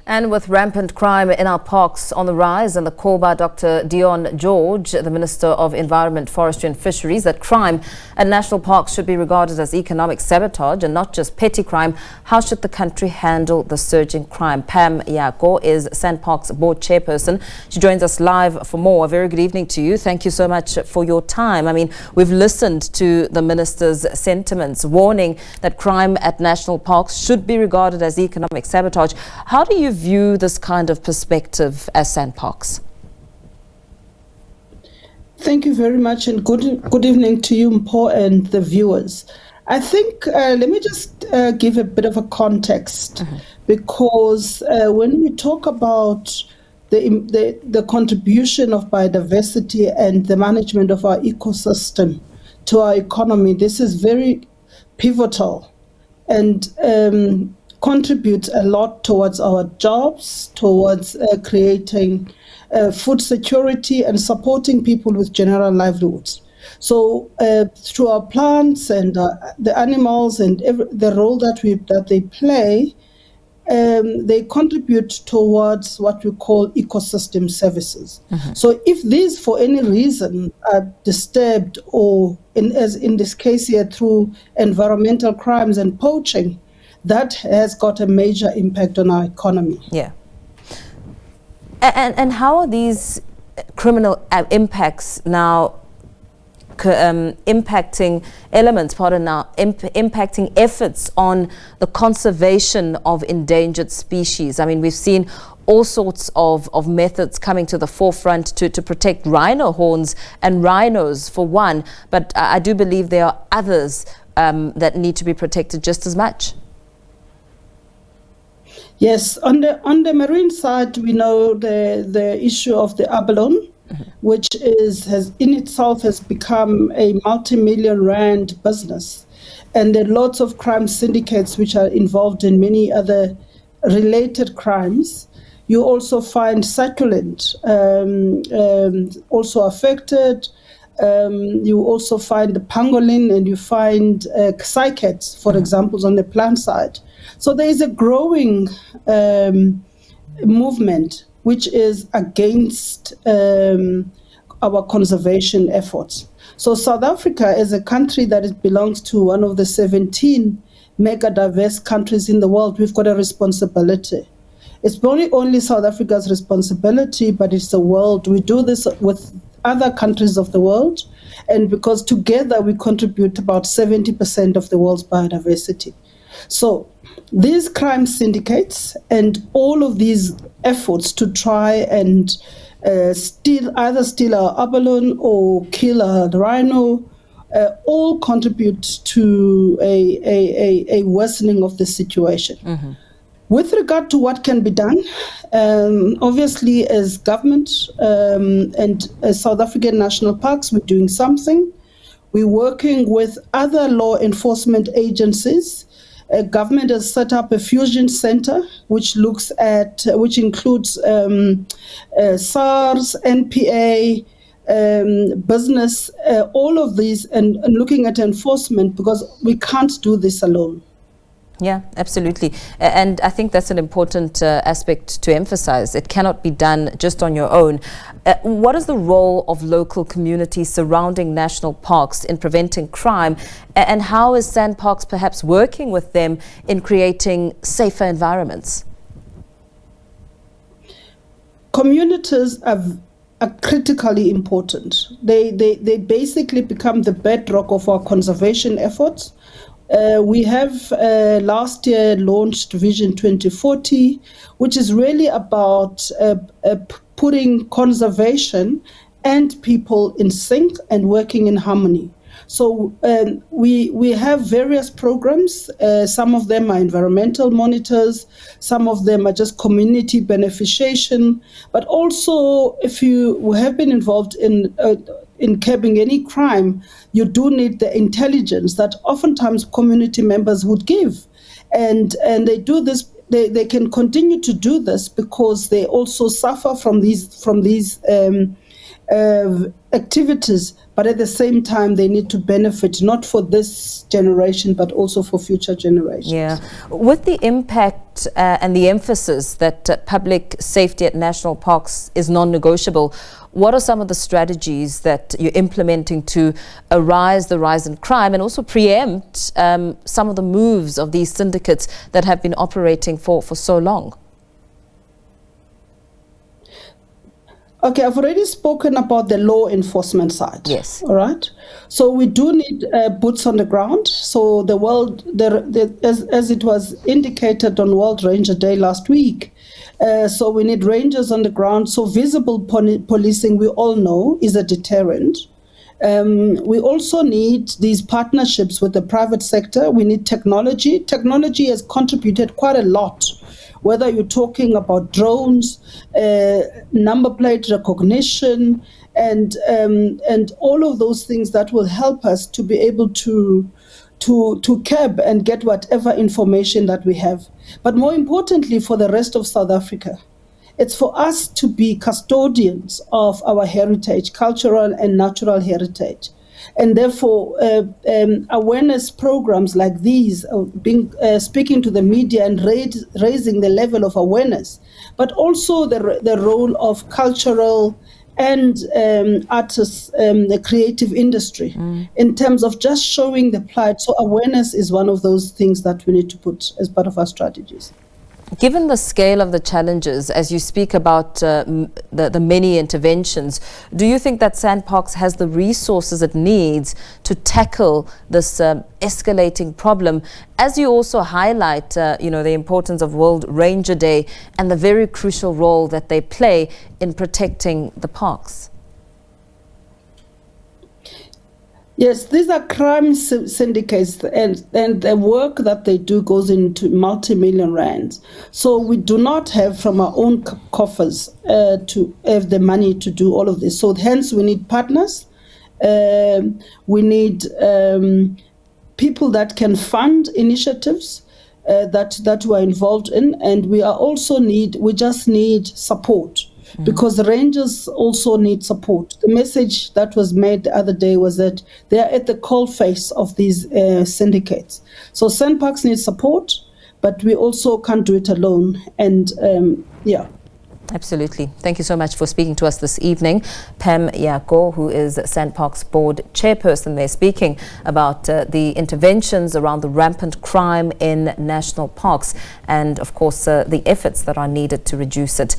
And with rampant crime in our parks on the rise, and the call by Dr Dion George, the Minister of Environment, Forestry and Fisheries, that crime at national parks should be regarded as economic sabotage and not just petty crime, how should the country handle the surging crime? Pam Yako is SANParks board chairperson. She joins us live for more. A very good evening to you. Thank you so much for your time. I mean, we've listened to the Minister's sentiments, warning that crime at national parks should be regarded as economic sabotage. How do you view this kind of perspective as SANParks? Thank you very much, and good evening to you, Mpo, and the viewers. I think let me just give a bit of a context, because when we talk about the contribution of biodiversity and the management of our ecosystem to our economy, this is very pivotal and contributes a lot towards our jobs, towards creating food security and supporting people with general livelihoods. So through our plants and the animals and the role that they play, they contribute towards what we call ecosystem services. So if these for any reason are disturbed, or as in this case here through environmental crimes and poaching, that has got a major impact on our economy. Yeah. And how are these criminal impacts now impacting elements, impacting efforts on the conservation of endangered species? I mean, we've seen all sorts of methods coming to the forefront to protect rhino horns and rhinos for one, but I do believe there are others that need to be protected just as much. Yes, on the marine side, we know the issue of the abalone, which has in itself has become a multi-million rand business, and there are lots of crime syndicates which are involved in many other related crimes. You also find succulent also affected. You also find the pangolin, and you find cycads, for example, on the plant side. So there is a growing movement which is against our conservation efforts. So South Africa is a country that belongs to one of the 17 mega diverse countries in the world. We've got a responsibility. It's not only South Africa's responsibility, but it's the world. We do this with other countries of the world, and because together we contribute about 70% of the world's biodiversity. So these crime syndicates and all of these efforts to try and either steal our abalone or kill a rhino all contribute to a worsening of the situation. With regard to what can be done, obviously as government and as South African national parks, we're doing something. We're working with other law enforcement agencies. Government has set up a fusion center which includes SARS, NPA, business, all of these, and looking at enforcement, because we can't do this alone. Yeah, absolutely. And I think that's an important aspect to emphasize. It cannot be done just on your own. What is the role of local communities surrounding national parks in preventing crime? And how is SANParks perhaps working with them in creating safer environments? Communities are critically important. They basically become the bedrock of our conservation efforts. We have last year launched Vision 2040, which is really about putting conservation and people in sync and working in harmony. So we have various programs. Some of them are environmental monitors, some of them are just community beneficiation, but also if you have been involved in curbing any crime, you do need the intelligence that oftentimes community members would give. And they do this, they can continue to do this because they also suffer from these activities, but at the same time they need to benefit not for this generation but also for future generations. Yeah, with the impact and the emphasis that public safety at national parks is non-negotiable, what are some of the strategies that you're implementing to arise the rise in crime and also preempt some of the moves of these syndicates that have been operating for so long? Okay, I've already spoken about the law enforcement side. Yes. All right. So we do need boots on the ground. So the world, as it was indicated on World Ranger Day last week, so we need rangers on the ground. So visible policing, we all know, is a deterrent. We also need these partnerships with the private sector. We need technology. Technology has contributed quite a lot, whether you're talking about drones, number plate recognition, and all of those things that will help us to be able to curb and get whatever information that we have. But more importantly, for the rest of South Africa, it's for us to be custodians of our heritage, cultural and natural heritage. And therefore, awareness programs like these, speaking to the media and raising the level of awareness, but also the role of cultural and artists, the creative industry, in terms of just showing the plight. So awareness is one of those things that we need to put as part of our strategies. Given the scale of the challenges, as you speak about the many interventions, do you think that SANParks has the resources it needs to tackle this escalating problem? As you also highlight, the importance of World Ranger Day and the very crucial role that they play in protecting the parks. Yes, these are crime syndicates, and the work that they do goes into multi-million rands. So we do not have from our own coffers to have the money to do all of this. So hence we need partners. We need people that can fund initiatives that we are involved in, and we just need support. Because the rangers also need support. The message that was made the other day was that they are at the coalface of these syndicates. So SANParks needs support, but we also can't do it alone. And yeah. Absolutely. Thank you so much for speaking to us this evening. Pam Yako, who is SANParks board chairperson, there speaking about the interventions around the rampant crime in national parks and, of course, the efforts that are needed to reduce it.